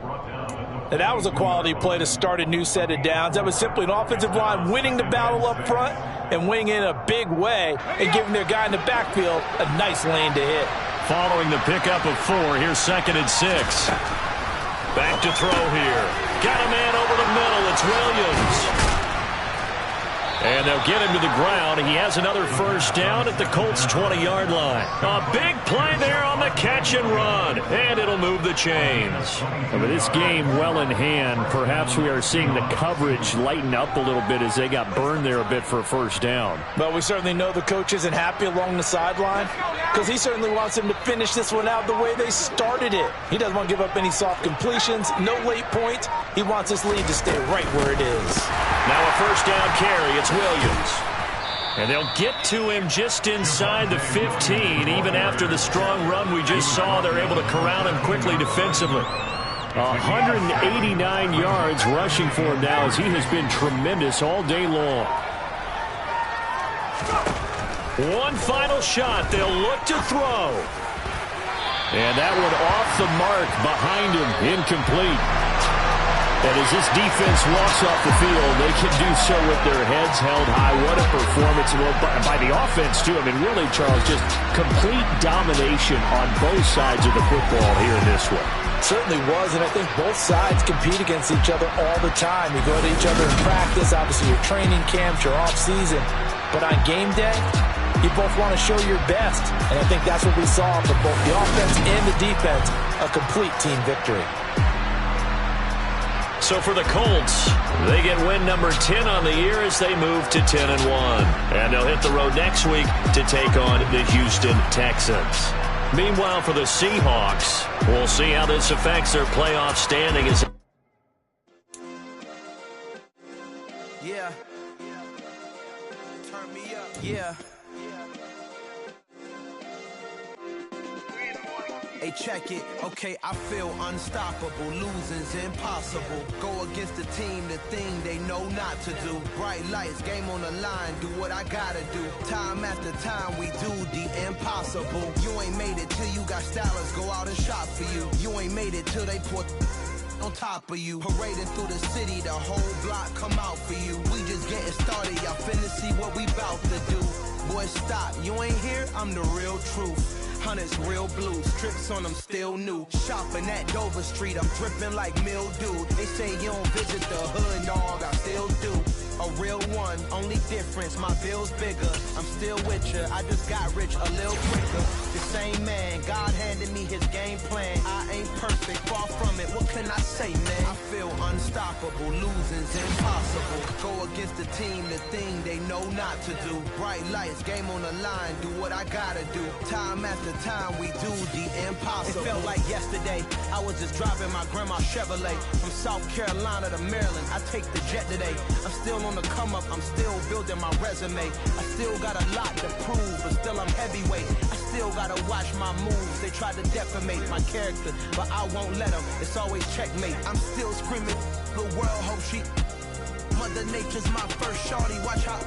And that was a quality play to start a new set of downs. That was simply an offensive line winning the battle up front and winning in a big way and giving their guy in the backfield a nice lane to hit. Following the pickup of 4, here's 2nd and 6. Back to throw here. Got a man over the middle. It's Williams. And they'll get him to the ground. He has another first down at the Colts' 20-yard line. A big play there on the catch and run. And it'll move the chains. But this game well in hand. Perhaps we are seeing the coverage lighten up a little bit as they got burned there a bit for a first down. But we certainly know the coach isn't happy along the sideline because he certainly wants them to finish this one out the way they started it. He doesn't want to give up any soft completions, no late points. He wants this lead to stay right where it is. Now a first down carry. It's Williams. And they'll get to him just inside the 15. Even after the strong run we just saw, they're able to corral him quickly defensively. 189 yards rushing for him now as he has been tremendous all day long. One final shot. They'll look to throw. And that one off the mark behind him. Incomplete. And as this defense walks off the field, they can do so with their heads held high. What a performance by the offense, too. I mean, really, Charles, just complete domination on both sides of the football here in this one. Certainly was, and I think both sides compete against each other all the time. You go to each other in practice, obviously your training camps, your off-season. But on game day, you both want to show your best. And I think that's what we saw from both the offense and the defense, a complete team victory. So for the Colts, they get win number 10 on the year as they move to 10-1. And they'll hit the road next week to take on the Houston Texans. Meanwhile, for the Seahawks, we'll see how this affects their playoff standing. Yeah. Turn me up. Yeah. Hey, check it. Okay, I feel unstoppable. Losing's impossible. Go against the team, the thing they know not to do. Bright lights, game on the line. Do what I gotta do. Time after time, we do the impossible. You ain't made it till you got stylers go out and shop for you. You ain't made it till they put on top of you. Parading through the city, the whole block come out for you. We just getting started, y'all finna see what we bout to do. Boy, stop, you ain't here, I'm the real truth. Hunters, real blue, strips on them still new. Shopping at Dover Street, I'm dripping like mildew. They say you don't visit the hood, dog, I still do. A real one, only difference, my bill's bigger. I'm still with ya, I just got rich a little quicker. The same man, God handed me his game plan. I ain't perfect, far from it, what can I say, man? I feel unstoppable, losing's impossible. Go against the team, the thing they know not to do. Bright lights, game on the line, do what I gotta do. Time after time, we do the impossible. It felt like yesterday, I was just driving my grandma's Chevrolet. From South Carolina to Maryland, I take the jet today. I'm still on the come up, I'm still building my resume. I still got a lot to prove, but still I'm heavyweight. I still gotta watch my moves. They try to defamate my character, but I won't let them. It's always checkmate. I'm still screaming, the world hope she. Mother Nature's my first shorty, watch how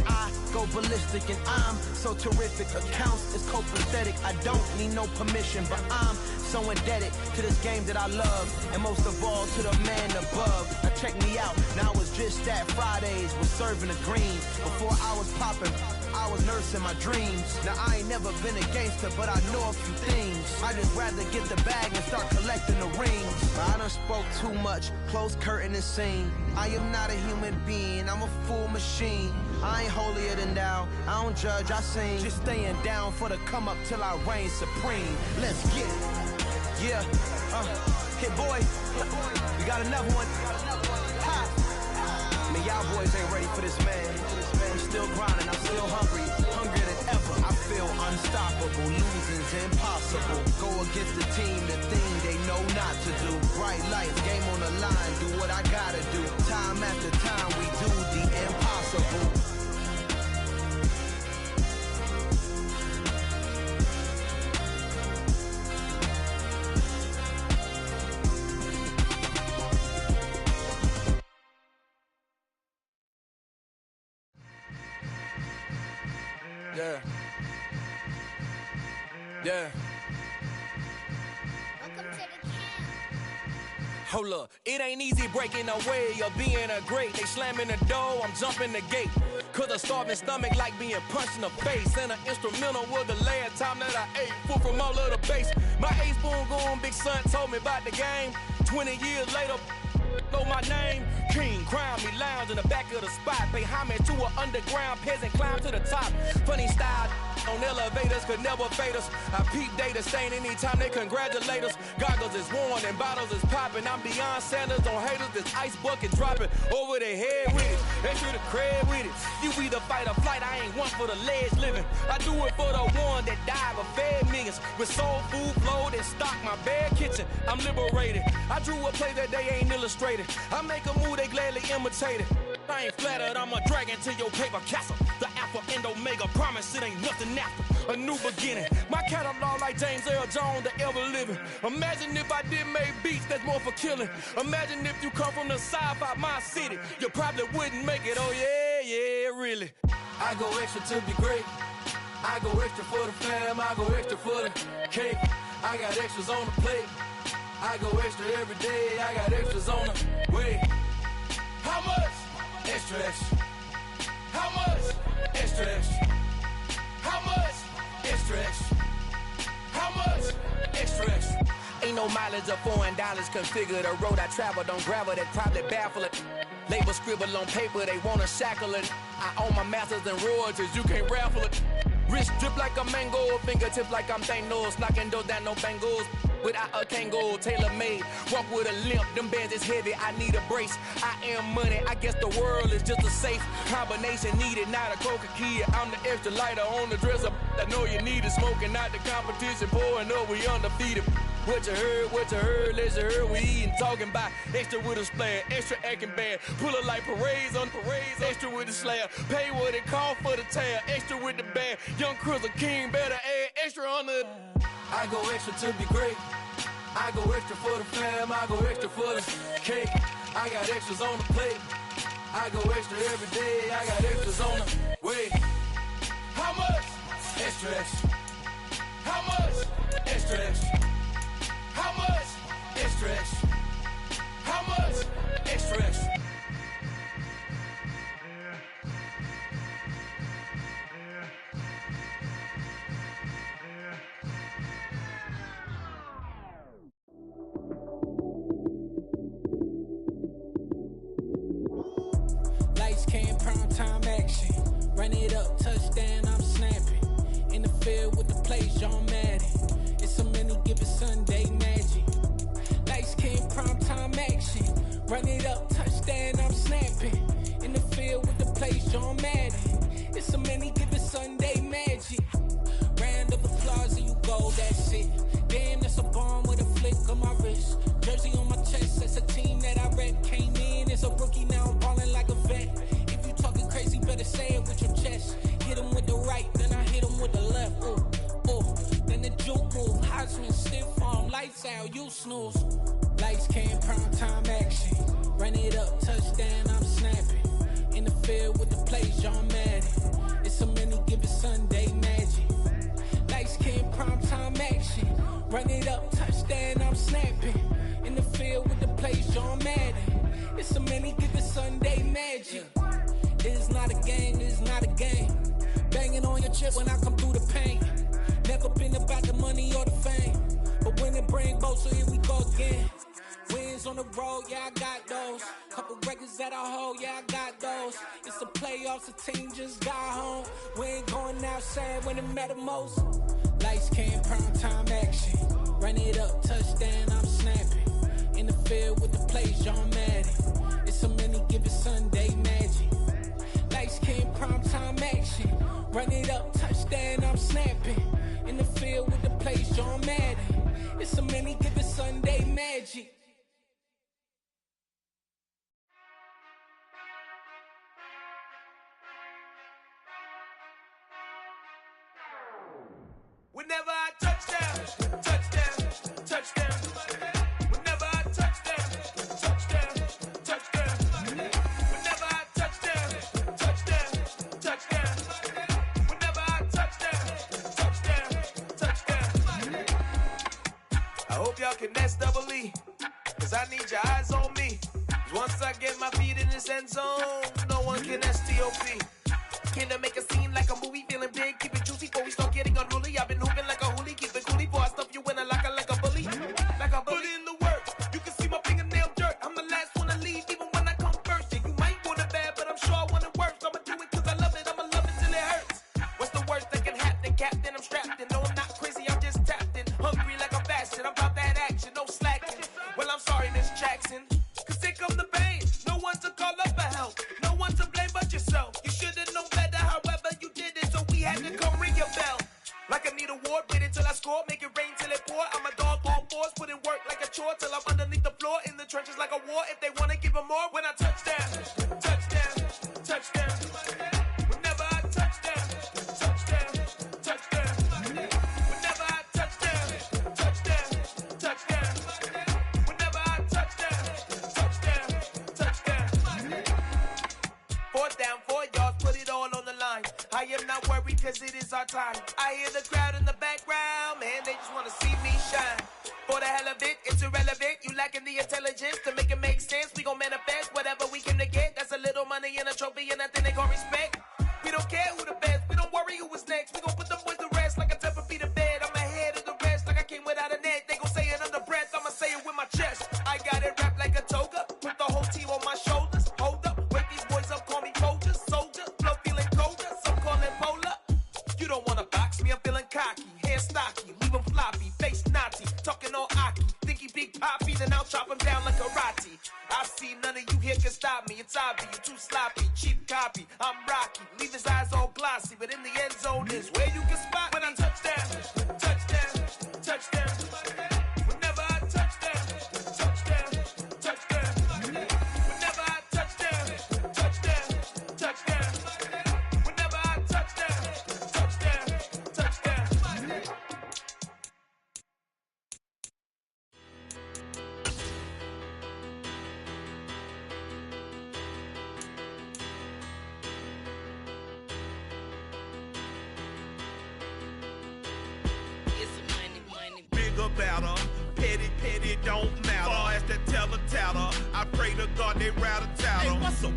I go ballistic and I'm so terrific. Accounts is copacetic, I don't need no permission, but I'm so indebted to this game that I love, and most of all to the man above. Now check me out, now it's just that Fridays was serving the greens. Before I was popping, I was nursing my dreams. Now I ain't never been a gangster, but I know a few things. I just rather get the bag and start collecting the rings. I done spoke too much, close curtain and scene. I am not a human being, I'm a full machine. I ain't holier than thou, I don't judge, I sing. Just staying down for the come up till I reign supreme. Let's get it. Yeah, Hit Boy, we got another one. Ha. Man, y'all boys ain't ready for this, man. I'm still grinding, I'm still hungry, hungrier than ever. I feel unstoppable, losing's impossible. Go against the team, the thing they know not to do. Bright lights, game on the line, do what I gotta do. Time after time, we do the impossible. Yeah. Yeah. Hold up, it ain't easy breaking away or being a great. They slamming the door, I'm jumping the gate. Cause a starving stomach like being punched in the face. And an instrumental was the last time that I ate food from all of the base. My ace boom goon, big son told me about the game. 20 years later, know my name. King, crown me, lounge in the back of the spot. Pay homage to an underground peasant, climb to the top. Funny style on elevators could never fade us. I peep data stain anytime they congratulate us. Goggles is worn and bottles is popping. I'm Deion Sanders on haters, this ice bucket dropping over their head with it. Extra the cred with it. You either fight or flight, I ain't one for the ledge living. I do it for the one that died but fed millions. With soul food flowed and stocked my bare kitchen. I'm liberated. I drew a play that they ain't illustrated. I make a move, they gladly imitate it. I ain't flattered, I'm a dragon to your paper castle. The Alpha and Omega, promise it ain't nothing after. A new beginning. My catalog like James Earl Jones, the ever living. Imagine if I did make beats that's more for killing. Imagine if you come from the sci-fi, my city. You probably wouldn't make it, oh yeah, yeah, really. I go extra to be great. I go extra for the fam, I go extra for the cake. I got extras on the plate. I go extra every day, I got extras on the way. How much? Extra, extra. How much? Extra, extra. How much? Extra, extra. How much? Extra, extra. Ain't no mileage of $4 configure the road I travel. Don't gravel that probably baffle it. Label scribble on paper, they wanna shackle it. I own my masters and royalties, you can't raffle it. Wrist drip like a mango, fingertip like I'm Thanos. Knocking those down, no bangles. Without a Kangol, tailor-made. Walk with a limp, them bands is heavy, I need a brace. I am money, I guess the world is just a safe combination needed, not a coca-key. I'm the extra lighter on the dresser. I know you need it, smoking, not the competition. Pouring up, we undefeated. What you heard, let's heard. We eating, talking about extra with a splash, extra acting bad. Pull it like parades on parades, extra with the slab. Pay what it cost for the tab, extra with the bag. Young Cruiser King, better add extra on the. I go extra to be great. I go extra for the fam, I go extra for the cake. I got extras on the plate. I go extra every day, I got extras on the way. How much? Extra, extra. How much? Extra, extra. How much? Extra, extra. Run it up, touchdown, I'm snapping. In the field with the plays, John Madden. It's a many given Sunday magic. Light skin, primetime action. Run it up, touchdown, I'm snapping. In the field with the plays, John Madden. It's a many given Sunday magic. Round of applause and you go, that's it. Damn, that's a bomb with a flick on my wrist. Jersey on my chest, that's a team that I rep. Came in as a rookie, now I'm ballin' like a vet. If you talking crazy, better say it with your chest. Hit him with the right, then I hit him with the left. Ooh, ooh. Then the juke move, Heisman, stiff arm, lights out, you snooze. Lights came, prime time action. Run it up, touchdown, I'm snapping. In the field with the plays, John Madden. It's a many given Sunday magic. Lights came, prime time action. Run it up, touchdown, I'm snapping. In the field with the plays, John Madden. It's a many given Sunday magic. It is not a game, it is not a game. Banging on your chip when I come through the paint. Never been about the money or the fame. But when it bring both, so here we go again. Wins on the road, yeah, I got those. Couple records that I hold, yeah, I got those. It's the playoffs, the team just got home. We ain't going outside when it matter most. Lights came, prime time action. Run it up, touchdown, I'm snapping. In the field with the plays, John Madden. It's a many given Sunday magic. Lights came, prime time action. Run it up, touchdown, I'm snapping. In the field with the plays, John Madden. It's a many given Sunday magic. Whenever I touchdown, touchdown, touchdown. Whenever I touchdown, touchdown, touchdown. Whenever I touchdown, touchdown, touchdown. Whenever I touchdown, touchdown. I hope y'all can SWE, cause I need your eyes on me. Once I get my feet in this end zone, no one can STOP. Can I make a scene like a movie, feeling big, keep it juicy before we start getting unruly. I've been hooping like a hoolie, keep it coolie before I stuff you in a locker like a bully. Like a bully. Put in the work, you can see my fingernail dirt. I'm the last one to leave, even when I come first. Yeah, you might want it bad, but I'm sure I want it worse. I'ma do it cause I love it, I'ma love it till it hurts. What's the worst that can happen, Captain? I'm strapped in, no I'm not crazy, I'm just tapped in. Hungry like I'm fasting, I'm about that action, no slacking. Well, I'm sorry, Miss Jackson, cause here come the pain. No one to call up for help, no one to blame but yourself. You should've known better, however you did it, so we had to come ring your bell. Like I need a ward, wait until I score, make it rain till it pour. I'm a dog on fours, put in work like a chore till I'm underneath the floor, in the trenches like a war. If they wanna give them more, when I touchdown, touchdown, touchdown. Whenever I touchdown, touchdown, touchdown. Whenever I touchdown, touchdown, touchdown. Whenever I touchdown, touchdown, touchdown. 4th down, 4 yards, put it all on the line. I am not worried cause it is our time. I hear the crowd in the background, man, they just wanna see me shine. For the hell of it, it's irrelevant. You lacking the intelligence to make it make sense. We gon' manifest whatever we came to get. That's a little money and a trophy and nothing they gon' respect. We don't care who the best, we don't worry who was next. We gon' put the boys to rest like a Tempur-Pedic to bed. I'm ahead of the rest like I came without a net. They gon' say it under breath, I'ma say it with my chest. I got it wrapped like a toga, put the whole team on my shoulders. Hold up, wake these boys up, call me soldiers, soldier. Flow feeling colder, some call it polar. You don't wanna box me, I'm feeling cocky. Hair stocky, leave him floppy, face Nazi. Talking all aki, think he big poppy, then I'll chop him down like karate. I see none of you here can stop me. It's obvious, you too sloppy, cheap copy. I'm Rocky, leave his eyes all glossy, but in the end zone is where you can spot when I touchdown, touchdown, touchdown. Whenever I touchdown, touchdown, touchdown. Whenever I touchdown, touchdown, touchdown. Whenever I touchdown, touchdown, touchdown. Bigger, better, petty, don't matter. Far as the teller, I pray to God they rattle tattle. Hey, what's a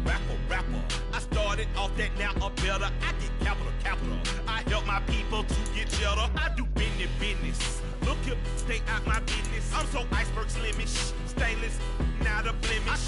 rapper? I started off that, now I'm better. I get capital. I help my people to get cheddar. I do business. Look here, stay out my business. I'm so iceberg slimish, stainless, not a blemish.